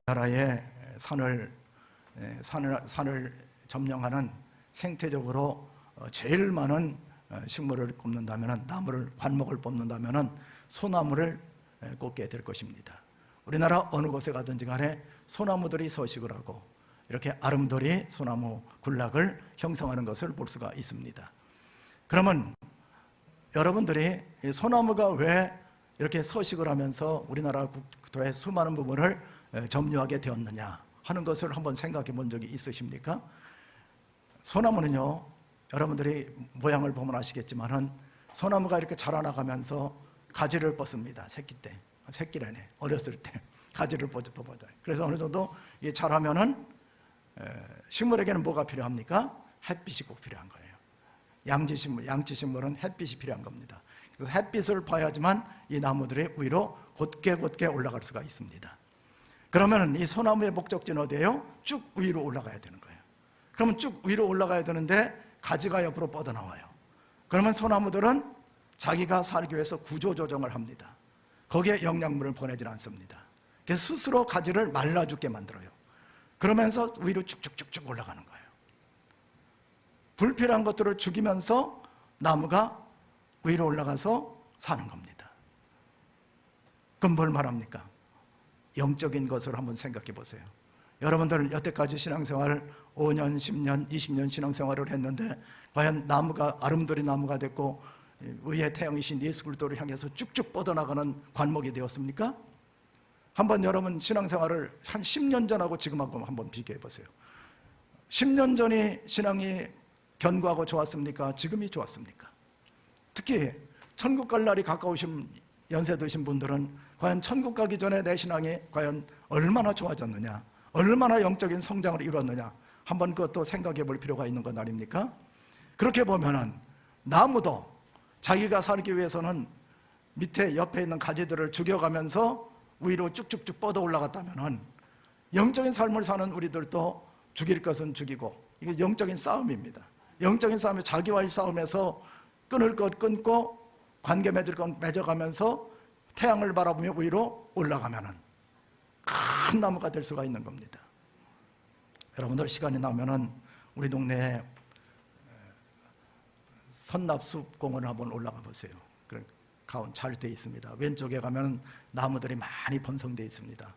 우리나라의 산을 점령하는 생태적으로 제일 많은 식물을 꼽는다면, 나무를, 관목을 뽑는다면 소나무를 꼽게 될 것입니다. 우리나라 어느 곳에 가든지 간에 소나무들이 서식을 하고 이렇게 아름드리 소나무 군락을 형성하는 것을 볼 수가 있습니다. 그러면 여러분들이 소나무가 왜 이렇게 서식을 하면서 우리나라 국토의 수많은 부분을 점유하게 되었느냐 하는 것을 한번 생각해 본 적이 있으십니까? 소나무는요, 여러분들이 모양을 보면 아시겠지만은 소나무가 이렇게 자라나가면서 가지를 뻗습니다. 새끼라네, 어렸을 때 가지를 뽑아줘요. 그래서 어느 정도 자라면은 식물에게는 뭐가 필요합니까? 햇빛이 꼭 필요한 거예요. 양치식물은 햇빛이 필요한 겁니다. 그래서 햇빛을 봐야지만 이 나무들이 위로 곧게 올라갈 수가 있습니다. 그러면 이 소나무의 목적지는 어디예요? 쭉 위로 올라가야 되는 거예요. 그러면 쭉 위로 올라가야 되는데 가지가 옆으로 뻗어나와요. 그러면 소나무들은 자기가 살기 위해서 구조조정을 합니다. 거기에 영양분을 보내질 않습니다. 그래서 스스로 가지를 말라 죽게 만들어요. 그러면서 위로 쭉쭉쭉쭉 올라가는 거예요. 불필요한 것들을 죽이면서 나무가 위로 올라가서 사는 겁니다. 그럼 뭘 말합니까? 영적인 것을 한번 생각해 보세요. 여러분들 여태까지 신앙생활을 5년, 10년, 20년 신앙생활을 했는데 과연 나무가 아름드리 나무가 됐고 의의 태양이신 예수 그리스도를 향해서 쭉쭉 뻗어나가는 관목이 되었습니까? 한번 여러분 신앙생활을 한 10년 전하고 지금하고 한번 비교해 보세요. 10년 전이 신앙이 견고하고 좋았습니까? 지금이 좋았습니까? 특히 천국 갈 날이 가까우신 연세 드신 분들은 과연 천국 가기 전에 내 신앙이 과연 얼마나 좋아졌느냐, 얼마나 영적인 성장을 이루었느냐 한번 그것도 생각해 볼 필요가 있는 것 아닙니까? 그렇게 보면은 나무도 자기가 살기 위해서는 밑에 옆에 있는 가지들을 죽여가면서 위로 쭉쭉쭉 뻗어 올라갔다면은 영적인 삶을 사는 우리들도 죽일 것은 죽이고, 이게 영적인 싸움입니다. 영적인 싸움에 자기와의 싸움에서 끊을 것 끊고 관계 맺을 것 맺어가면서 태양을 바라보며 위로 올라가면은 큰 나무가 될 수가 있는 겁니다. 여러분들 시간이 나면은 우리 동네에 선납숲 공원을 한번 올라가 보세요. 가운 잘 돼 있습니다. 왼쪽에 가면 나무들이 많이 번성되어 있습니다.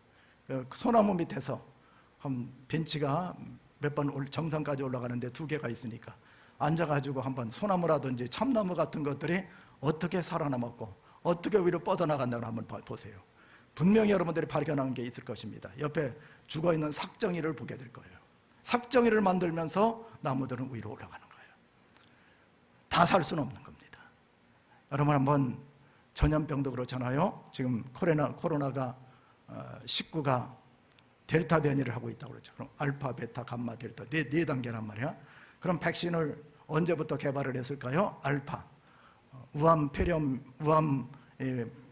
소나무 밑에서 한 벤치가 몇 번 정상까지 올라가는데 2개가 있으니까 앉아가지고 한번 소나무라든지 참나무 같은 것들이 어떻게 살아남았고 어떻게 위로 뻗어나간다고 한번 보세요. 분명히 여러분들이 발견한 게 있을 것입니다. 옆에 죽어있는 삭정이를 보게 될 거예요. 삭정이를 만들면서 나무들은 위로 올라가는 거예요. 다 살 수는 없는 겁니다. 여러분 한번 전염병도 그렇잖아요. 지금 코로나가 19가 델타 변이를 하고 있다고 그러죠. 그럼 알파, 베타, 감마, 델타 네 단계란 말이야. 그럼 백신을 언제부터 개발을 했을까요? 알파, 우암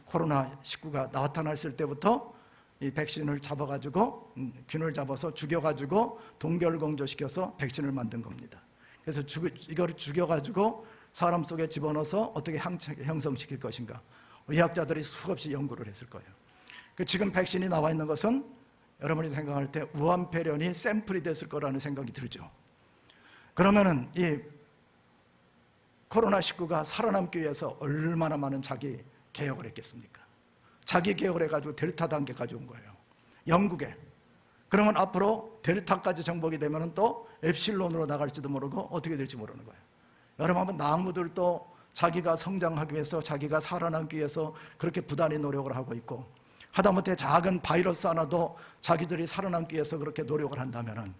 코로나 19가 나타났을 때부터 이 백신을 잡아가지고 균을 잡아서 죽여가지고 동결공조시켜서 백신을 만든 겁니다. 그래서 이걸 죽여가지고 사람 속에 집어넣어서 어떻게 형성시킬 것인가 의학자들이 수없이 연구를 했을 거예요. 지금 백신이 나와 있는 것은 여러분이 생각할 때 우암폐렴이 샘플이 됐을 거라는 생각이 들죠. 그러면은 이 코로나19가 살아남기 위해서 얼마나 많은 자기 개혁을 했겠습니까? 자기 개혁을 해가지고 델타 단계까지 온 거예요. 영국에. 그러면 앞으로 델타까지 정복이 되면 또 엡실론으로 나갈지도 모르고 어떻게 될지 모르는 거예요. 여러분 한번 나무들도 자기가 성장하기 위해서 자기가 살아남기 위해서 그렇게 부단히 노력을 하고 있고 하다못해 작은 바이러스 하나도 자기들이 살아남기 위해서 그렇게 노력을 한다면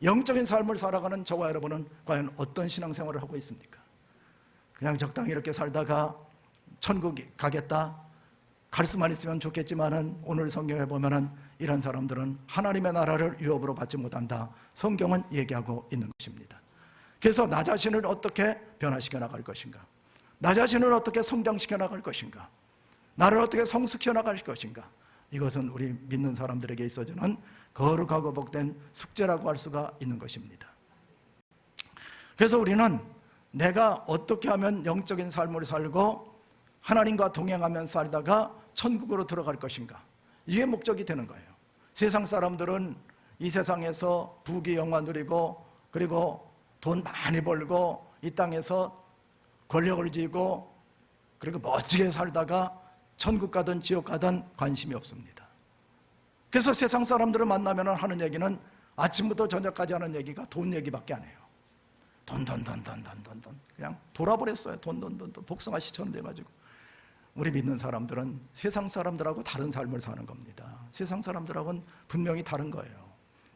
영적인 삶을 살아가는 저와 여러분은 과연 어떤 신앙생활을 하고 있습니까? 그냥 적당히 이렇게 살다가 천국 가겠다 갈 수만 있으면 좋겠지만은 오늘 성경에 보면은 이런 사람들은 하나님의 나라를 유업으로 받지 못한다. 성경은 얘기하고 있는 것입니다. 그래서 나 자신을 어떻게 변화시켜 나갈 것인가? 나 자신을 어떻게 성장시켜 나갈 것인가? 나를 어떻게 성숙시켜 나갈 것인가? 이것은 우리 믿는 사람들에게 있어주는 거룩하고 복된 숙제라고 할 수가 있는 것입니다. 그래서 우리는 내가 어떻게 하면 영적인 삶을 살고 하나님과 동행하면서 살다가 천국으로 들어갈 것인가? 이게 목적이 되는 거예요. 세상 사람들은 이 세상에서 부귀 영화 누리고 그리고 돈 많이 벌고 이 땅에서 권력을 쥐고 그리고 멋지게 살다가 천국 가든 지옥 가든 관심이 없습니다. 그래서 세상 사람들을 만나면 하는 얘기는 아침부터 저녁까지 하는 얘기가 돈 얘기밖에 안 해요. 돈 그냥 돌아버렸어요. 돈 복숭아 씨처럼 돼가지고. 우리 믿는 사람들은 세상 사람들하고 다른 삶을 사는 겁니다. 세상 사람들하고는 분명히 다른 거예요.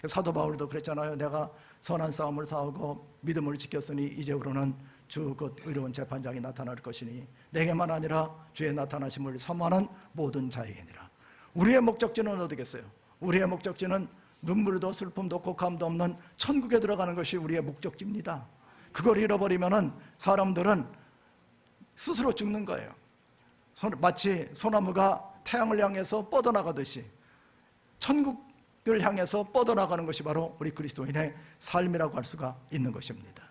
사도 바울도 그랬잖아요. 내가 선한 싸움을 싸우고 믿음을 지켰으니 이제부로는 주 곧 의로운 재판장이 나타날 것이니 내게만 아니라 주의 나타나심을 사모하는 모든 자에게니라. 우리의 목적지는 어디겠어요? 우리의 목적지는 눈물도 슬픔도 곡함도 없는 천국에 들어가는 것이 우리의 목적지입니다. 그걸 잃어버리면 사람들은 스스로 죽는 거예요. 마치 소나무가 태양을 향해서 뻗어나가듯이 천국을 향해서 뻗어나가는 것이 바로 우리 그리스도인의 삶이라고 할 수가 있는 것입니다.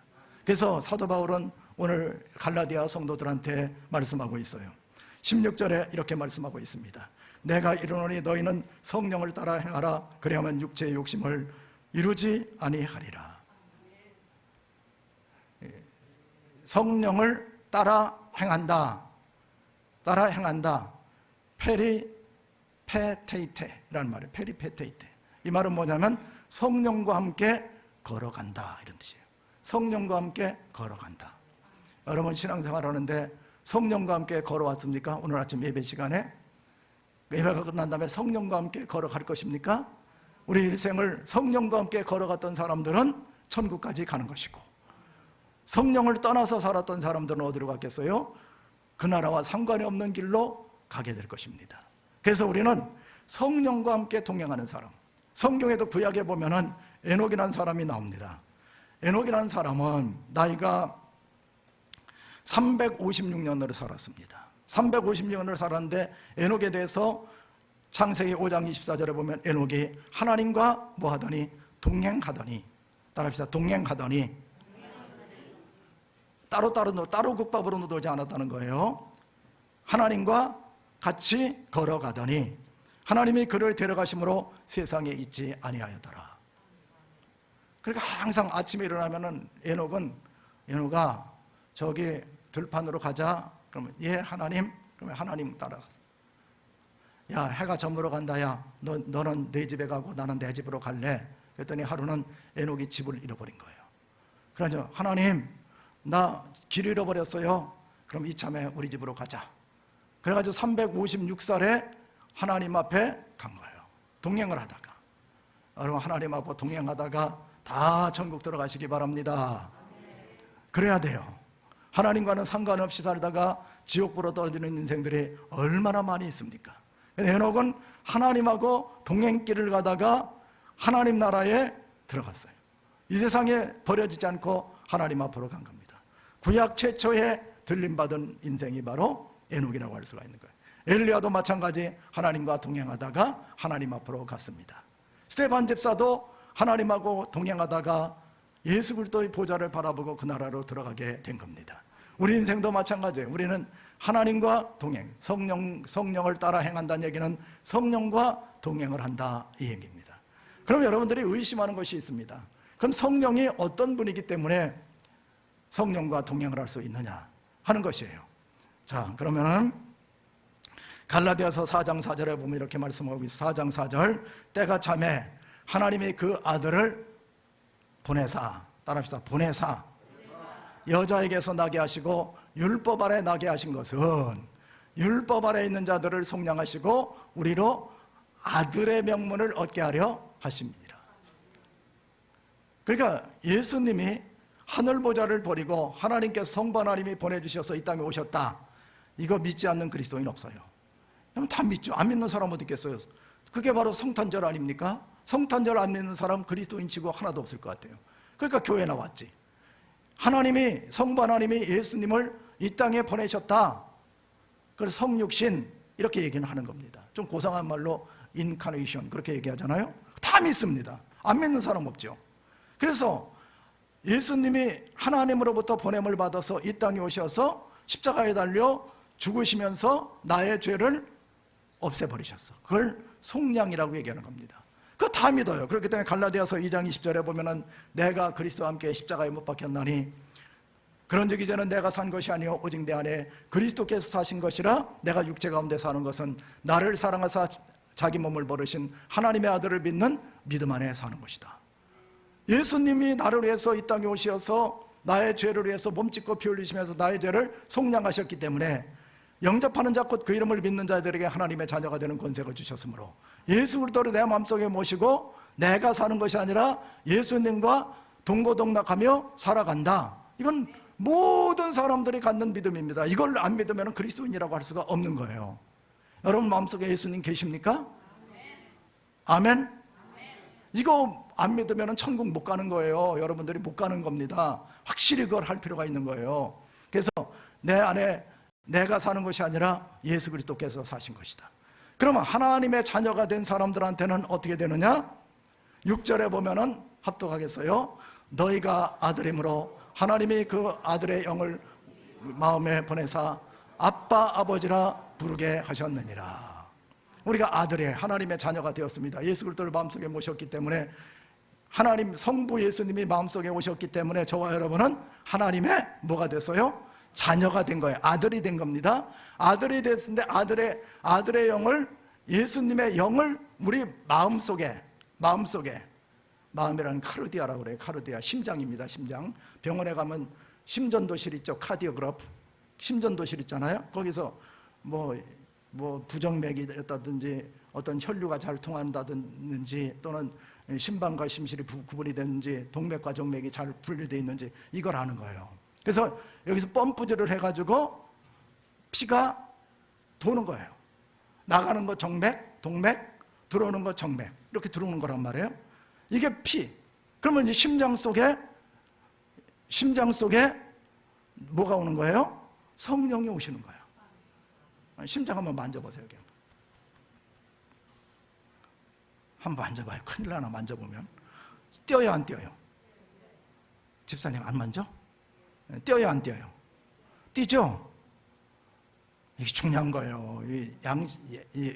그래서 사도 바울은 오늘 갈라디아 성도들한테 말씀하고 있어요. 16절에 이렇게 말씀하고 있습니다. 내가 이르노니 너희는 성령을 따라 행하라. 그리하면 육체의 욕심을 이루지 아니하리라. 성령을 따라 행한다. 따라 행한다. 페리페테이테라는 말이에요. 페리페테이테. 이 말은 뭐냐면 성령과 함께 걸어간다 이런 뜻이에요. 성령과 함께 걸어간다. 여러분 신앙생활 하는데 성령과 함께 걸어왔습니까? 오늘 아침 예배 시간에 예배가 끝난 다음에 성령과 함께 걸어갈 것입니까? 우리 일생을 성령과 함께 걸어갔던 사람들은 천국까지 가는 것이고, 성령을 떠나서 살았던 사람들은 어디로 갔겠어요? 그 나라와 상관이 없는 길로 가게 될 것입니다. 그래서 우리는 성령과 함께 동행하는 사람, 성경에도 구약에 보면은 에녹이라는 사람이 나옵니다. 에녹이라는 사람은 나이가 356년을 살았습니다. 356년을 살았는데 에녹에 대해서 창세기 5장 24절에 보면 에녹이 하나님과 뭐 하더니? 동행하더니. 따라합시다. 동행하더니. 따로 국밥으로 놀지 않았다는 거예요. 하나님과 같이 걸어가더니 하나님이 그를 데려가심으로 세상에 있지 아니하였더라. 그러니까 항상 아침에 일어나면은 에녹아 저기 들판으로 가자. 그러면 예 하나님. 그러면 하나님 따라가서 야 해가 저물어 간다. 야 너는 내 집에 가고 나는 내 집으로 갈래. 그랬더니 하루는 에녹이 집을 잃어버린 거예요. 그러죠. 하나님 나 길 잃어버렸어요. 그럼 이참에 우리 집으로 가자. 그래가지고 356살에 하나님 앞에 간 거예요. 동행을 하다가. 여러분 하나님 앞에 동행하다가 다 천국 들어가시기 바랍니다. 그래야 돼요. 하나님과는 상관없이 살다가 지옥으로 떨어지는 인생들이 얼마나 많이 있습니까? 에녹은 하나님하고 동행길을 가다가 하나님 나라에 들어갔어요. 이 세상에 버려지지 않고 하나님 앞으로 간 겁니다. 구약 최초의 들림받은 인생이 바로 에녹이라고 할 수가 있는 거예요. 엘리야도 마찬가지 하나님과 동행하다가 하나님 앞으로 갔습니다. 스데반 집사도 하나님하고 동행하다가 예수 그리스도의 보좌를 바라보고 그 나라로 들어가게 된 겁니다. 우리 인생도 마찬가지예요. 우리는 하나님과 동행, 성령을 따라 행한다는 얘기는 성령과 동행을 한다 이 얘기입니다. 그럼 여러분들이 의심하는 것이 있습니다. 그럼 성령이 어떤 분이기 때문에 성령과 동행을 할 수 있느냐 하는 것이에요. 자, 그러면은 갈라디아서 4장 4절에 보면 이렇게 말씀하고 있어요. 4장 4절 때가 참에 하나님이 그 아들을 보내사, 따라합시다. 보내사 여자에게서 나게 하시고 율법 아래 나게 하신 것은 율법 아래 있는 자들을 속량하시고 우리로 아들의 명분을 얻게 하려 하십니다. 그러니까 예수님이 하늘 보좌를 버리고 하나님께서 성부 하나님이 보내주셔서 이 땅에 오셨다. 이거 믿지 않는 그리스도인 없어요. 다 믿죠. 안 믿는 사람 어디 있겠어요? 그게 바로 성탄절 아닙니까? 성탄절 안 믿는 사람 그리스도인 치고 하나도 없을 것 같아요. 그러니까 교회 나왔지. 하나님이 성부 하나님이 예수님을 이 땅에 보내셨다. 그래서 성육신 이렇게 얘기는 하는 겁니다. 좀 고상한 말로 인카네이션 그렇게 얘기하잖아요. 다 믿습니다. 안 믿는 사람 없죠. 그래서 예수님이 하나님으로부터 보냄을 받아서 이 땅에 오셔서 십자가에 달려 죽으시면서 나의 죄를 없애버리셨어. 그걸 속량이라고 얘기하는 겁니다. 다 믿어요. 그렇기 때문에 갈라디아서 2장 20절에 보면은 내가 그리스도와 함께 십자가에 못 박혔나니 그런즉 이제는 내가 산 것이 아니요 오직 내 안에 그리스도께서 사신 것이라. 내가 육체 가운데 사는 것은 나를 사랑하사 자기 몸을 버리신 하나님의 아들을 믿는 믿음 안에 사는 것이다. 예수님이 나를 위해서 이 땅에 오셔서 나의 죄를 위해서 몸짓고 피 흘리시면서 나의 죄를 속량하셨기 때문에 영접하는 자 곧 그 이름을 믿는 자들에게 하나님의 자녀가 되는 권세를 주셨으므로 예수 그리스도를 내 마음속에 모시고 내가 사는 것이 아니라 예수님과 동고동락하며 살아간다. 이건 모든 사람들이 갖는 믿음입니다. 이걸 안 믿으면 그리스도인이라고 할 수가 없는 거예요. 여러분 마음속에 예수님 계십니까? 아멘? 이거 안 믿으면 천국 못 가는 거예요. 여러분들이 못 가는 겁니다. 확실히 그걸 할 필요가 있는 거예요. 그래서 내 안에 내가 사는 것이 아니라 예수 그리스도께서 사신 것이다. 그러면 하나님의 자녀가 된 사람들한테는 어떻게 되느냐? 6절에 보면은 합독하겠어요. 너희가 아들이므로 하나님이 그 아들의 영을 마음에 보내사 아빠 아버지라 부르게 하셨느니라. 우리가 아들의 하나님의 자녀가 되었습니다. 예수 그리스도를 마음속에 모셨기 때문에 하나님 성부 예수님이 마음속에 오셨기 때문에 저와 여러분은 하나님의 뭐가 됐어요? 자녀가 된 거예요. 아들이 된 겁니다. 아들이 됐는데 아들의 영을, 예수님의 영을 우리 마음속에, 마음이라는 카르디아라고 그래요. 카르디아, 심장입니다. 심장. 병원에 가면 심전도실 있죠. 카디오그래프 심전도실 있잖아요. 거기서 뭐 부정맥이었다든지 어떤 혈류가 잘 통한다든지 또는 심방과 심실이 구분이 됐는지 동맥과 정맥이 잘 분리되어 있는지 이걸 아는 거예요. 그래서 여기서 펌프질을 해가지고 피가 도는 거예요. 나가는 거 정맥, 동맥, 들어오는 거 정맥, 이렇게 들어오는 거란 말이에요. 이게 피. 그러면 이제 심장 속에 뭐가 오는 거예요? 성령이 오시는 거예요. 심장 한번 만져보세요. 여기. 한번 만져봐요. 큰일 나나 만져보면. 뛰어요, 안 뛰어요? 집사님 안 만져? 뛰어요, 안 뛰어요? 뛰죠? 이게 중요한 거예요.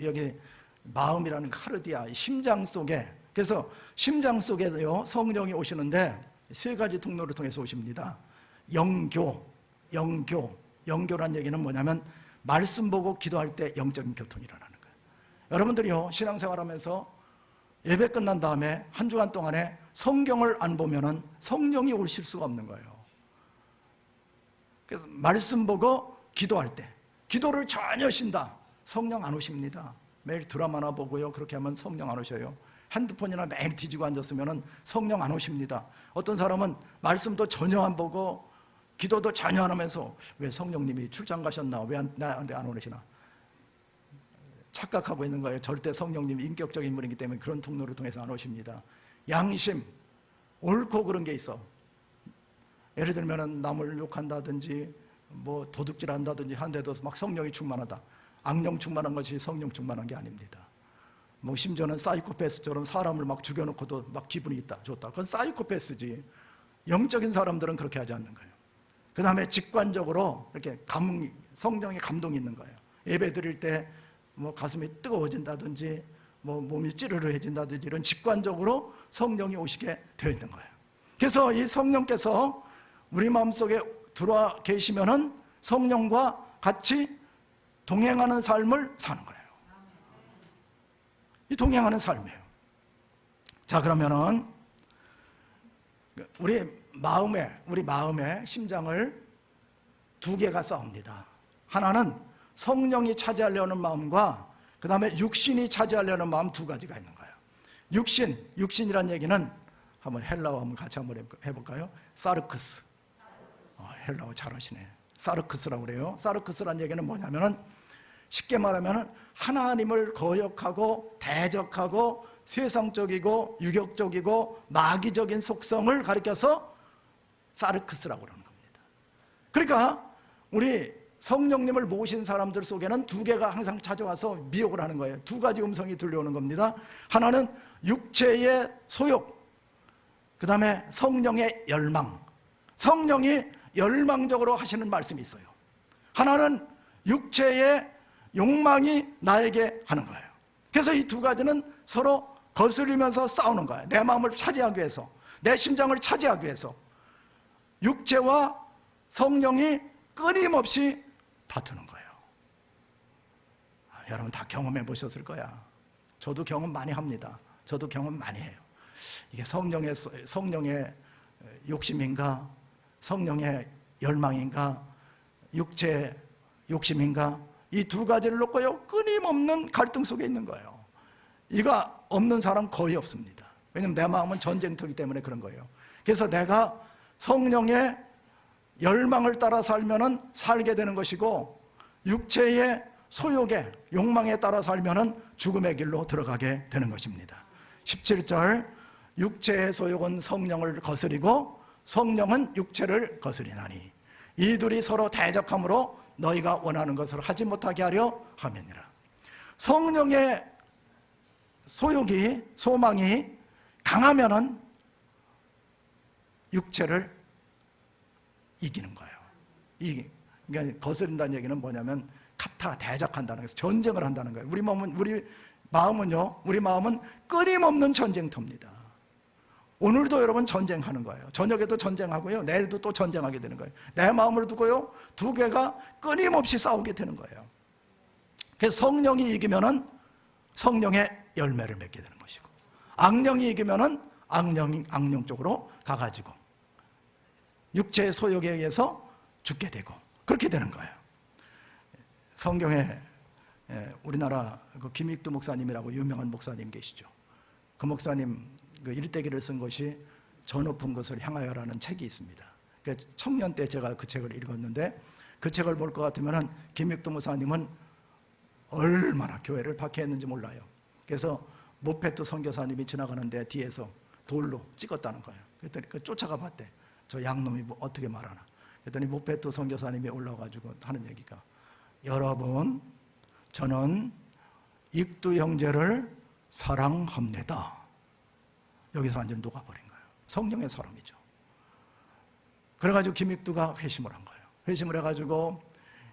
여기 마음이라는 카르디아, 심장 속에. 그래서 심장 속에요 성령이 오시는데 세 가지 통로를 통해서 오십니다. 영교란 얘기는 뭐냐면 말씀 보고 기도할 때 영적인 교통이 일어나는 거예요. 여러분들이요 신앙생활하면서 예배 끝난 다음에 한 주간 동안에 성경을 안 보면은 성령이 오실 수가 없는 거예요. 그래서 말씀 보고 기도할 때 기도를 전혀 쉰다. 성령 안 오십니다. 매일 드라마나 보고요 그렇게 하면 성령 안 오셔요. 핸드폰이나 매일 뒤지고 앉았으면 성령 안 오십니다. 어떤 사람은 말씀도 전혀 안 보고 기도도 전혀 안 하면서 왜 성령님이 출장 가셨나? 왜 나한테 안 오시나? 착각하고 있는 거예요. 절대 성령님이 인격적인 인물이기 때문에 그런 통로를 통해서 안 오십니다. 양심, 옳고 그런 게 있어. 예를 들면 남을 욕한다든지 뭐 도둑질한다든지 하는데도 막 성령이 충만하다. 악령 충만한 것이 성령 충만한 게 아닙니다. 뭐 심지어는 사이코패스처럼 사람을 막 죽여놓고도 막 기분이 있다, 좋다. 그건 사이코패스지. 영적인 사람들은 그렇게 하지 않는 거예요. 그 다음에 직관적으로 이렇게 성령의 감동이 있는 거예요. 예배 드릴 때 뭐 가슴이 뜨거워진다든지 뭐 몸이 찌르르해진다든지 이런 직관적으로 성령이 오시게 되어 있는 거예요. 그래서 이 성령께서 우리 마음속에 들어와 계시면은 성령과 같이 동행하는 삶을 사는 거예요. 이 동행하는 삶이에요. 자, 그러면은 우리 마음의 심장을 두 개가 싸웁니다. 하나는 성령이 차지하려는 마음과 그 다음에 육신이 차지하려는 마음 두 가지가 있는 거예요. 육신이란 얘기는 한번 헬라어 한번 같이 한번 해볼까요? 사르크스. 헬라어 잘하시네. 사르크스라고 그래요. 사르크스란 얘기는 뭐냐면은 쉽게 말하면 하나님을 거역하고 대적하고 세상적이고 유격적이고 마귀적인 속성을 가리켜서 사르크스라고 그러는 겁니다. 그러니까 우리 성령님을 모신 사람들 속에는 두 개가 항상 찾아와서 미혹을 하는 거예요. 두 가지 음성이 들려오는 겁니다. 하나는 육체의 소욕, 그 다음에 성령의 열망. 성령이 열망적으로 하시는 말씀이 있어요. 하나는 육체의 욕망이 나에게 하는 거예요. 그래서 이 두 가지는 서로 거스리면서 싸우는 거예요. 내 마음을 차지하기 위해서, 내 심장을 차지하기 위해서 육체와 성령이 끊임없이 다투는 거예요. 여러분 다 경험해 보셨을 거야. 저도 경험 많이 합니다. 저도 경험 많이 해요. 이게 성령의 욕심인가, 성령의 열망인가, 육체의 욕심인가, 이 두 가지를 놓고요 끊임없는 갈등 속에 있는 거예요. 이가 없는 사람 거의 없습니다. 왜냐하면 내 마음은 전쟁터이기 때문에 그런 거예요. 그래서 내가 성령의 열망을 따라 살면은 살게 되는 것이고, 육체의 소욕의 욕망에 따라 살면은 죽음의 길로 들어가게 되는 것입니다. 17절, 육체의 소욕은 성령을 거스리고 성령은 육체를 거스리나니 이 둘이 서로 대적함으로 너희가 원하는 것을 하지 못하게 하려 함이니라. 성령의 소욕이, 소망이 강하면은 육체를 이기는 거예요. 그러니까 거스린다는 얘기는 뭐냐면 대적한다는 거예요. 전쟁을 한다는 거예요. 우리 마음은 끊임없는 전쟁터입니다. 오늘도 여러분 전쟁하는 거예요. 저녁에도 전쟁하고요, 내일도 또 전쟁하게 되는 거예요. 내 마음을 두고요, 두 개가 끊임없이 싸우게 되는 거예요. 그래서 성령이 이기면은 성령의 열매를 맺게 되는 것이고, 악령이 이기면은 악령 쪽으로 가가지고 육체의 소욕에 의해서 죽게 되고 그렇게 되는 거예요. 성경에 우리나라 김익두 목사님이라고 유명한 목사님 계시죠. 그 목사님 일대기를 쓴 것이 저 높은 곳을 향하여라는 책이 있습니다. 청년 때 제가 그 책을 읽었는데, 그 책을 볼 것 같으면 김익두 목사님은 얼마나 교회를 박해했는지 몰라요. 그래서 모페트 선교사님이 지나가는데 뒤에서 돌로 찍었다는 거예요. 그랬더니 쫓아가 봤대. 저 양놈이 뭐 어떻게 말하나. 그랬더니 모페트 선교사님이 올라와가지고 하는 얘기가, 여러분, 저는 익두 형제를 사랑합니다. 여기서 완전 녹아버린 거예요. 성령의 사람이죠. 그래가지고 김익두가 회심을 한 거예요. 회심을 해가지고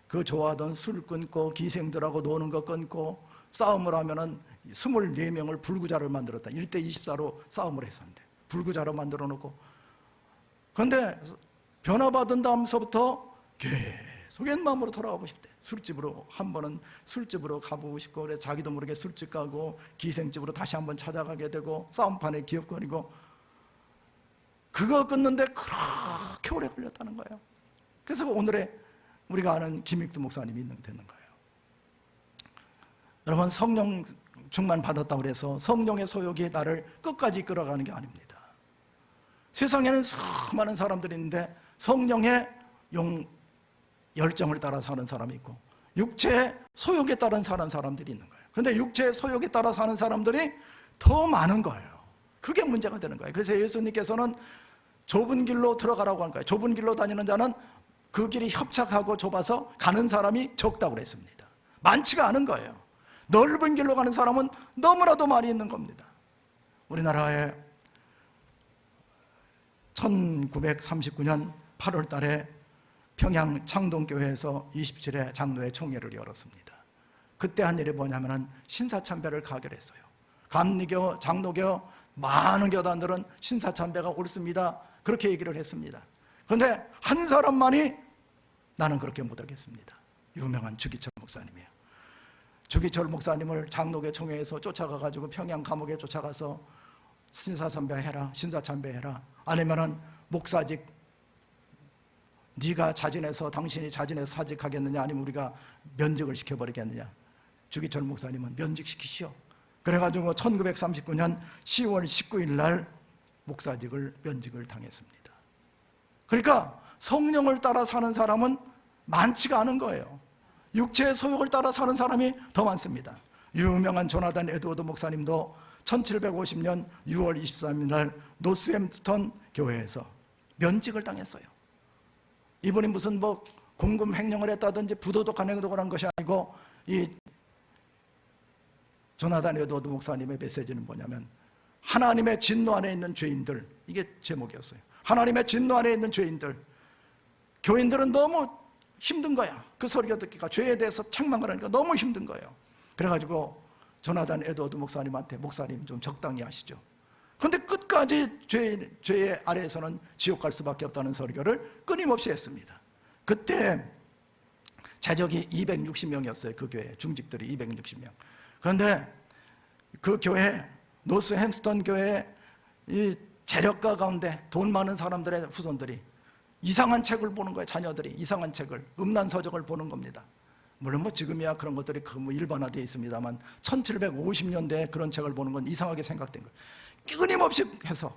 그 좋아하던 술 끊고 기생들하고 노는 거 끊고 싸움을 하면은 24명을 불구자를 만들었다. 1대 24로 싸움을 했었는데 불구자로 만들어 놓고, 그런데 변화받은 다음서부터 계속 옛 마음으로 돌아가고 싶대. 술집으로, 한 번은 술집으로 가보고 싶고, 그래서 자기도 모르게 술집 가고 기생집으로 다시 한번 찾아가게 되고 싸움판에 기억거리고, 그거 끊는데 그렇게 오래 걸렸다는 거예요. 그래서 오늘의 우리가 아는 김익두 목사님이 되는 거예요. 여러분, 성령 충만 받았다고 해서 성령의 소욕이 나를 끝까지 끌어가는 게 아닙니다. 세상에는 수많은 사람들이 있는데 성령의 열정을 따라 사는 사람이 있고 육체의 소욕에 따라 사는 사람들이 있는 거예요. 그런데 육체의 소욕에 따라 사는 사람들이 더 많은 거예요. 그게 문제가 되는 거예요. 그래서 예수님께서는 좁은 길로 들어가라고 한 거예요. 좁은 길로 다니는 자는 그 길이 협착하고 좁아서 가는 사람이 적다고 그랬습니다. 많지가 않은 거예요. 넓은 길로 가는 사람은 너무나도 많이 있는 겁니다. 우리나라에 1939년 8월 달에 평양 창동교회에서 27회 장로회 총회를 열었습니다. 그때 한 일이 뭐냐면 신사참배를 가결했어요. 감리교, 장로교 많은 교단들은 신사참배가 옳습니다, 그렇게 얘기를 했습니다. 그런데 한 사람만이 나는 그렇게 못하겠습니다. 유명한 주기철 목사님이에요. 주기철 목사님을 장로교 총회에서 쫓아가가지고 평양 감옥에 쫓아가서 신사참배해라, 신사참배해라, 아니면은 목사직 네가 자진해서, 당신이 자진해서 사직하겠느냐, 아니면 우리가 면직을 시켜버리겠느냐. 주기철 목사님은 면직시키시오. 그래가지고 1939년 10월 19일 날 목사직을 면직을 당했습니다. 그러니까 성령을 따라 사는 사람은 많지가 않은 거예요. 육체의 소욕을 따라 사는 사람이 더 많습니다. 유명한 조나단 에드워드 목사님도 1750년 6월 23일 날 노스햄스턴 교회에서 면직을 당했어요. 이분이 무슨 뭐 공금 횡령을 했다든지 부도덕한 행동을 한 것이 아니고, 이 조나단 에드워드 목사님의 메시지는 뭐냐면 하나님의 진노 안에 있는 죄인들, 이게 제목이었어요. 하나님의 진노 안에 있는 죄인들, 교인들은 너무 힘든 거야. 그 소리가 듣기가, 죄에 대해서 책망을 하니까 너무 힘든 거예요. 그래가지고 조나단 에드워드 목사님한테 목사님 좀 적당히 하시죠. 그런데 끝까지 죄의 아래에서는 지옥 갈 수밖에 없다는 설교를 끊임없이 했습니다. 그때 재적이 260명이었어요. 그 교회 중직들이 260명. 그런데 그 교회, 노스햄스턴 교회 이 재력가 가운데 돈 많은 사람들의 후손들이 이상한 책을 보는 거예요. 자녀들이 이상한 책을, 음란서적을 보는 겁니다. 물론 뭐 지금이야 그런 것들이 일반화되어 있습니다만 1750년대에 그런 책을 보는 건 이상하게 생각된 거예요. 끊임없이 해서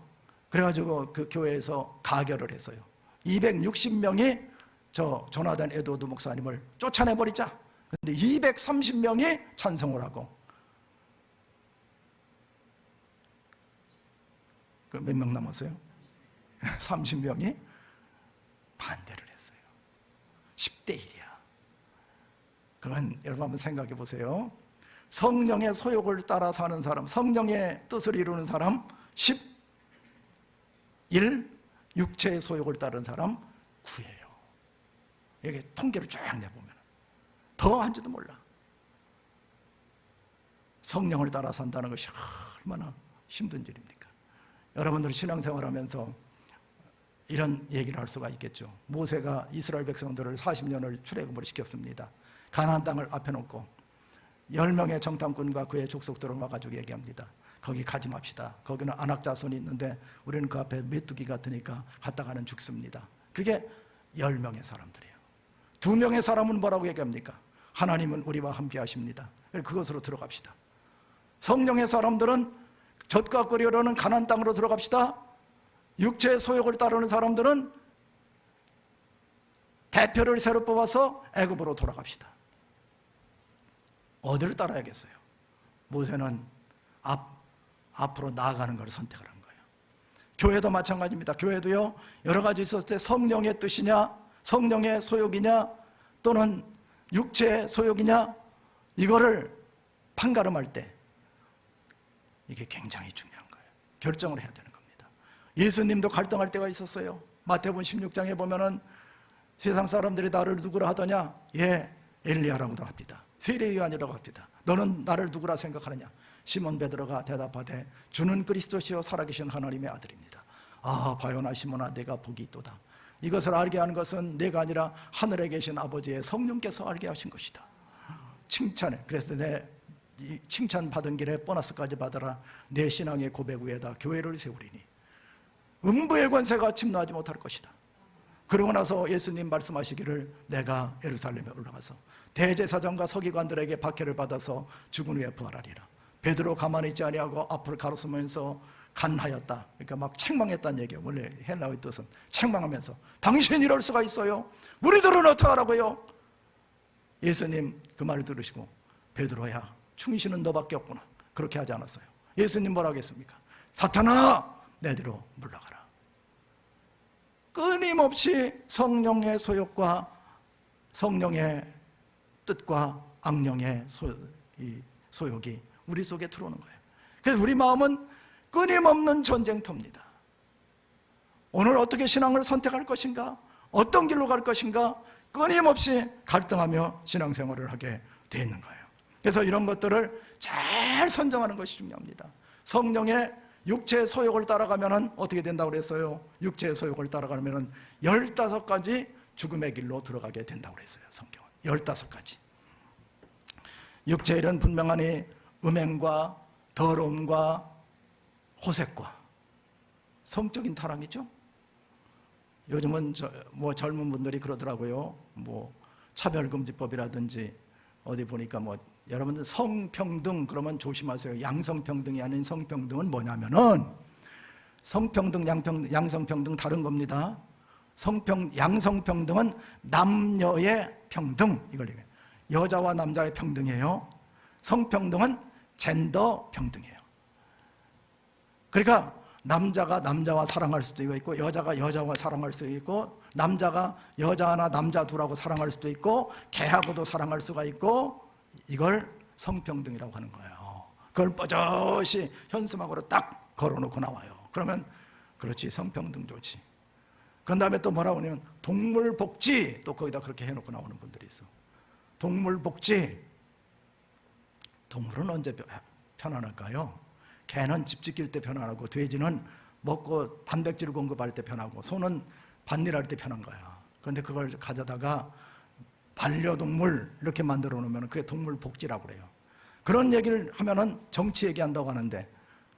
그래가지고 그 교회에서 가결을 했어요. 260명이 저 조나단 에드워드 목사님을 쫓아내버리자. 근데 230명이 찬성을 하고, 그 몇 명 남았어요? 30명이 반대를 했어요. 10대 1이야. 그러면 여러분 한번 생각해 보세요. 성령의 소욕을 따라 사는 사람, 성령의 뜻을 이루는 사람 11, 육체의 소욕을 따르는 사람 9예요. 이게 통계를 쭉 내보면 더 한지도 몰라. 성령을 따라 산다는 것이 얼마나 힘든 일입니까? 여러분들 신앙생활하면서 이런 얘기를 할 수가 있겠죠. 모세가 이스라엘 백성들을 40년을 출애굽을 시켰습니다. 가나안 땅을 앞에 놓고 10명의 정탐꾼과 그의 족속들을 와가지고 얘기합니다. 거기 가지 맙시다. 거기는 안악자손이 있는데 우리는 그 앞에 메뚜기 같으니까 갔다가는 죽습니다. 그게 10명의 사람들이에요. 2명의 사람은 뭐라고 얘기합니까? 하나님은 우리와 함께 하십니다. 그것으로 들어갑시다. 성령의 사람들은 젖과 끓여오르는 가나안 땅으로 들어갑시다. 육체의 소욕을 따르는 사람들은 대표를 새로 뽑아서 애굽으로 돌아갑시다. 어디를 따라야겠어요? 모세는 앞으로 나아가는 걸 선택을 한 거예요. 교회도 마찬가지입니다. 교회도요, 여러 가지 있었을 때 성령의 뜻이냐, 성령의 소욕이냐, 또는 육체의 소욕이냐, 이거를 판가름할 때 이게 굉장히 중요한 거예요. 결정을 해야 되는 겁니다. 예수님도 갈등할 때가 있었어요. 마태복음 16장에 보면은 세상 사람들이 나를 누구라 하더냐? 예, 엘리야라고도 합니다. 세례 요한이라고 합니다. 너는 나를 누구라 생각하느냐? 시몬 베드로가 대답하되 주는 그리스도시요 살아계신 하나님의 아들입니다. 아, 바요나 시몬아, 내가 복이 있도다. 이것을 알게 하는 것은 내가 아니라 하늘에 계신 아버지의 성령께서 알게 하신 것이다. 칭찬해. 그래서 내 칭찬 받은 길에 보너스까지 받아라. 내 신앙의 고백 위에다 교회를 세우리니 음부의 권세가 침노하지 못할 것이다. 그러고 나서 예수님 말씀하시기를 내가 예루살렘에 올라가서 대제사장과 서기관들에게 박해를 받아서 죽은 후에 부활하리라. 베드로 가만히 있지 아니하고 앞을 가로수면서 간하였다. 그러니까 막 책망했다는 얘기예요. 원래 헬라어의 뜻은 책망하면서 당신 이럴 수가 있어요? 우리들은 어떡하라고요? 예수님 그 말을 들으시고 베드로야, 충신은 너밖에 없구나. 그렇게 하지 않았어요. 예수님 뭐라고 했습니까? 사탄아, 내 뒤로 물러가라. 끊임없이 성령의 소욕과 성령의 뜻과 악령의 소욕이 우리 속에 들어오는 거예요. 그래서 우리 마음은 끊임없는 전쟁터입니다. 오늘 어떻게 신앙을 선택할 것인가, 어떤 길로 갈 것인가, 끊임없이 갈등하며 신앙생활을 하게 돼 있는 거예요. 그래서 이런 것들을 잘 선정하는 것이 중요합니다. 성령의 육체의 소욕을 따라가면 어떻게 된다고 그랬어요? 육체의 소욕을 따라가면 15가지 죽음의 길로 들어가게 된다고 그랬어요. 성경은 15가지. 육체의 일은 분명하니 음행과 더러움과 호색과 성적인 타락이죠. 요즘은 젊은 분들이 그러더라고요. 차별금지법이라든지 어디 보니까 여러분들 성평등 그러면 조심하세요. 양성평등이 아닌 성평등은 뭐냐면은 성평등, 양성평등 다른 겁니다. 양성평등은 남녀의 평등, 이걸 얘기해요. 여자와 남자의 평등이에요. 성평등은 젠더 평등이에요. 그러니까 남자가 남자와 사랑할 수도 있고, 여자가 여자와 사랑할 수도 있고, 남자가 여자 하나 남자 둘하고 사랑할 수도 있고, 개하고도 사랑할 수가 있고, 이걸 성평등이라고 하는 거예요. 그걸 뻗어시 현수막으로 딱 걸어놓고 나와요. 그러면 그렇지, 성평등 좋지. 그 다음에 또 뭐라고 하냐면 동물복지, 또 거기다 그렇게 해놓고 나오는 분들이 있어. 동물복지 동물은 언제 편안할까요? 개는 집 지킬 때 편안하고, 돼지는 먹고 단백질을 공급할 때 편하고, 소는 밭일할 때 편한 거야. 그런데 그걸 가져다가 반려동물 이렇게 만들어 놓으면 그게 동물 복지라고 그래요. 그런 얘기를 하면은 정치 얘기한다고 하는데,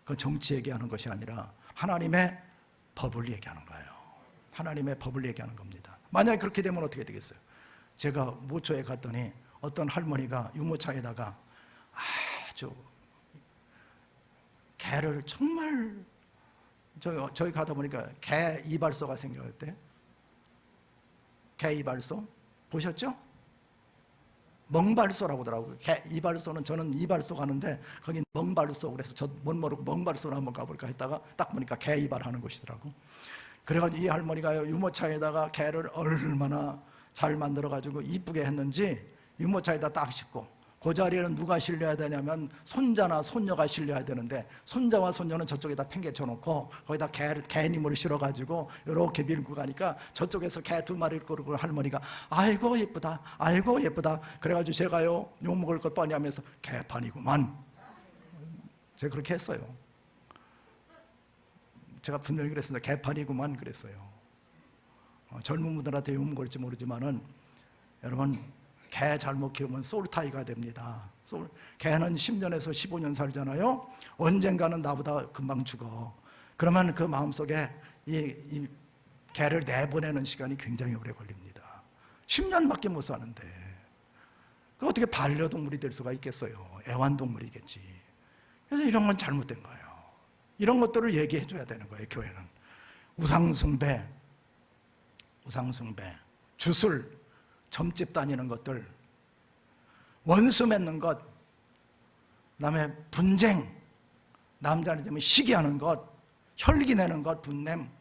그 정치 얘기하는 것이 아니라 하나님의 법을 얘기하는 거예요. 하나님의 법을 얘기하는 겁니다. 만약에 그렇게 되면 어떻게 되겠어요? 제가 모처에 갔더니 어떤 할머니가 유모차에다가 아주 개를 정말, 저희 가다 보니까 개 이발소가 생겼대. 개 이발소 보셨죠? 멍발소라고 하더라고요. 개 이발소는, 저는 이발소 가는데 거긴 멍발소, 그래서 저 못 모르고 멍발소로 한번 가볼까 했다가 딱 보니까 개 이발하는 곳이더라고. 그래가지고 이 할머니가 유모차에다가 개를 얼마나 잘 만들어가지고 이쁘게 했는지 유모차에다 딱 싣고, 그 자리에는 누가 실려야 되냐면 손자나 손녀가 실려야 되는데, 손자와 손녀는 저쪽에다 팽개쳐 놓고 거기다 개님을 실어가지고 이렇게 밀고 가니까 저쪽에서 개 2마리를 끌고 할머니가 아이고 예쁘다, 아이고 예쁘다. 그래가지고 제가요, 욕 먹을 걸 뻔히 하면서 개판이구만, 제가 그렇게 했어요. 제가 분명히 그랬습니다. 개판이구만 그랬어요. 젊은 분들한테 욕 먹을지 모르지만은, 여러분, 개 잘못 키우면 솔타이가 됩니다. 개는 10년에서 15년 살잖아요. 언젠가는 나보다 금방 죽어. 그러면 그 마음속에 이 개를 내보내는 시간이 굉장히 오래 걸립니다. 10년밖에 못 사는데 그 어떻게 반려동물이 될 수가 있겠어요? 애완동물이겠지. 그래서 이런 건 잘못된 거예요. 이런 것들을 얘기해 줘야 되는 거예요. 교회는 우상숭배, 주술, 점집 다니는 것들, 원수 맺는 것, 그다음에 분쟁, 남자는 되면 시기하는 것, 혈기 내는 것, 분냄,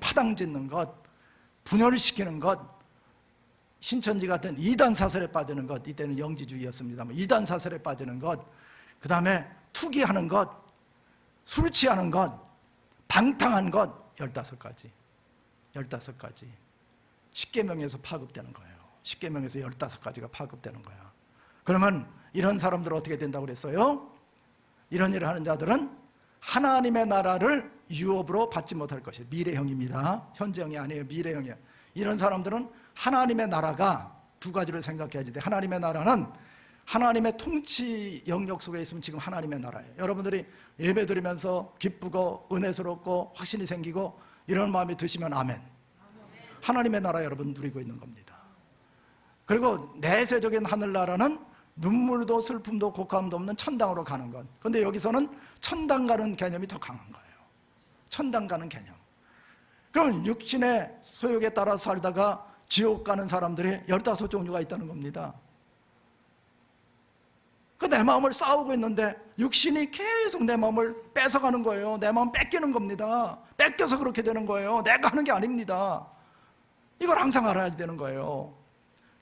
파당 짓는 것, 분열시키는 것, 신천지 같은 이단 사설에 빠지는 것, 이때는 영지주의였습니다만 이단 사설에 빠지는 것, 그 다음에 투기하는 것, 술 취하는 것, 방탕한 것, 15가지. 10계명에서 파급되는 거예요. 10계명에서 15가지가 파급되는 거야. 그러면 이런 사람들은 어떻게 된다고 그랬어요? 이런 일을 하는 자들은 하나님의 나라를 유업으로 받지 못할 것이에요. 미래형입니다. 현재형이 아니에요. 미래형이에요. 이런 사람들은 하나님의 나라가 2가지를 생각해야지 돼. 하나님의 나라는 하나님의 통치 영역 속에 있으면 지금 하나님의 나라예요. 여러분들이 예배 드리면서 기쁘고 은혜스럽고 확신이 생기고 이런 마음이 드시면 아멘. 하나님의 나라 여러분 누리고 있는 겁니다. 그리고 내세적인 하늘나라는 눈물도 슬픔도 곡함도 없는 천당으로 가는 것. 그런데 여기서는 천당 가는 개념이 더 강한 거예요. 천당 가는 개념. 그러면 육신의 소욕에 따라 살다가 지옥 가는 사람들이 15종류가 있다는 겁니다. 그 내 마음을 싸우고 있는데 육신이 계속 내 마음을 뺏어가는 거예요. 내 마음 뺏기는 겁니다. 뺏겨서 그렇게 되는 거예요. 내가 하는 게 아닙니다. 이걸 항상 알아야 되는 거예요.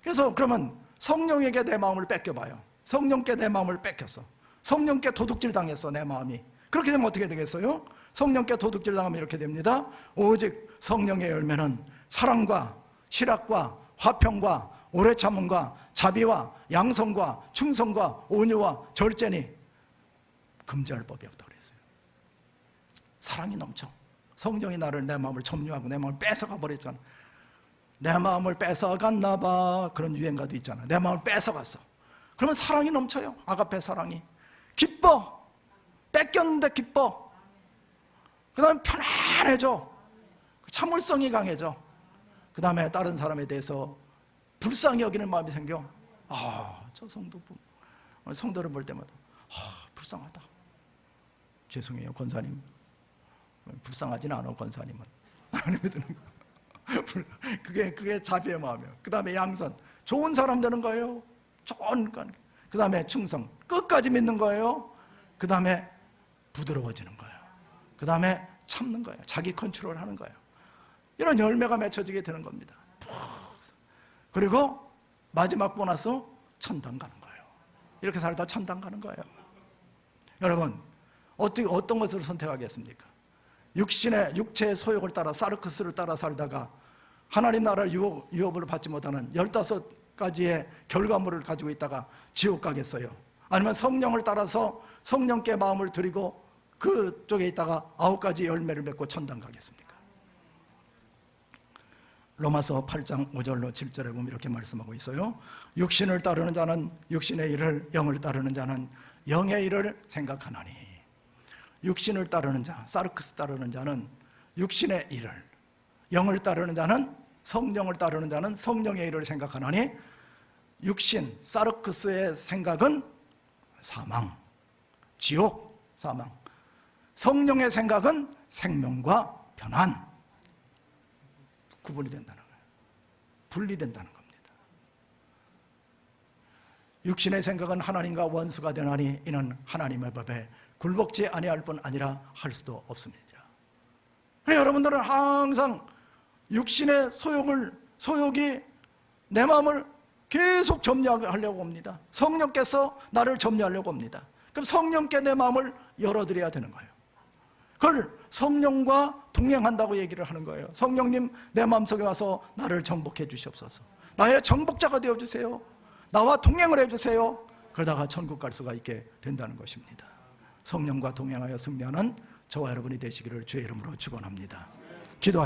그래서 그러면 성령에게 내 마음을 뺏겨봐요. 성령께 내 마음을 뺏겼어. 성령께 도둑질 당했어, 내 마음이. 그렇게 되면 어떻게 되겠어요? 성령께 도둑질 당하면 이렇게 됩니다. 오직 성령의 열매는 사랑과 실학과 화평과 오래 참음과 자비와 양성과 충성과 온유와 절제니 금지할 법이 없다고 그랬어요. 사랑이 넘쳐. 성령이 나를, 내 마음을 점유하고 내 마음을 뺏어가 버렸잖아. 내 마음을 뺏어갔나 봐. 그런 유행가도 있잖아. 내 마음을 뺏어갔어. 그러면 사랑이 넘쳐요. 아가페 사랑이. 기뻐. 뺏겼는데 기뻐. 그 다음에 편안해져. 참을성이 강해져. 그 다음에 다른 사람에 대해서 불쌍히 여기는 마음이 생겨. 저 성도를 볼 때마다 불쌍하다. 죄송해요, 권사님. 불쌍하진 않아, 권사님은. 하나님이 드는 거. 그게 자비의 마음이에요. 그 다음에 양선, 좋은 사람 되는 거예요. 그 다음에 충성, 끝까지 믿는 거예요. 그 다음에 부드러워지는 거예요. 그 다음에 참는 거예요. 자기 컨트롤 하는 거예요. 이런 열매가 맺혀지게 되는 겁니다. 그리고 마지막 보너스, 천당 가는 거예요. 이렇게 살다 천당 가는 거예요. 여러분, 어떤 것을 선택하겠습니까? 육체의 소욕을 따라, 사르크스를 따라 살다가 하나님 나라를 유업을 받지 못하는 15가지의 결과물을 가지고 있다가 지옥 가겠어요? 아니면 성령을 따라서 성령께 마음을 드리고 그쪽에 있다가 9가지 열매를 맺고 천당 가겠습니까? 로마서 8장 5절로 7절에 보면 이렇게 말씀하고 있어요. 육신을 따르는 자는 육신의 일을, 영을 따르는 자는 영의 일을 생각하나니. 육신을 따르는 자, 사르크스 따르는 자는 육신의 일을, 영을 따르는 자는, 성령을 따르는 자는 성령의 일을 생각하나니, 육신, 사르크스의 생각은 사망, 지옥, 사망. 성령의 생각은 생명과 편안. 구분이 된다는 거예요. 분리된다는 겁니다. 육신의 생각은 하나님과 원수가 되나니 이는 하나님의 법에 굴복지 아니할 뿐 아니라 할 수도 없습니다. 그래서 여러분들은 항상 육신의 소욕이 내 마음을 계속 점유하려고 합니다. 성령께서 나를 점유하려고 합니다. 그럼 성령께 내 마음을 열어드려야 되는 거예요. 그걸 성령과 동행한다고 얘기를 하는 거예요. 성령님, 내 마음속에 와서 나를 정복해 주시옵소서. 나의 정복자가 되어주세요. 나와 동행을 해주세요. 그러다가 천국 갈 수가 있게 된다는 것입니다. 성령과 동행하여 승리하는 저와 여러분이 되시기를 주의 이름으로 축원합니다. 기도하십시오.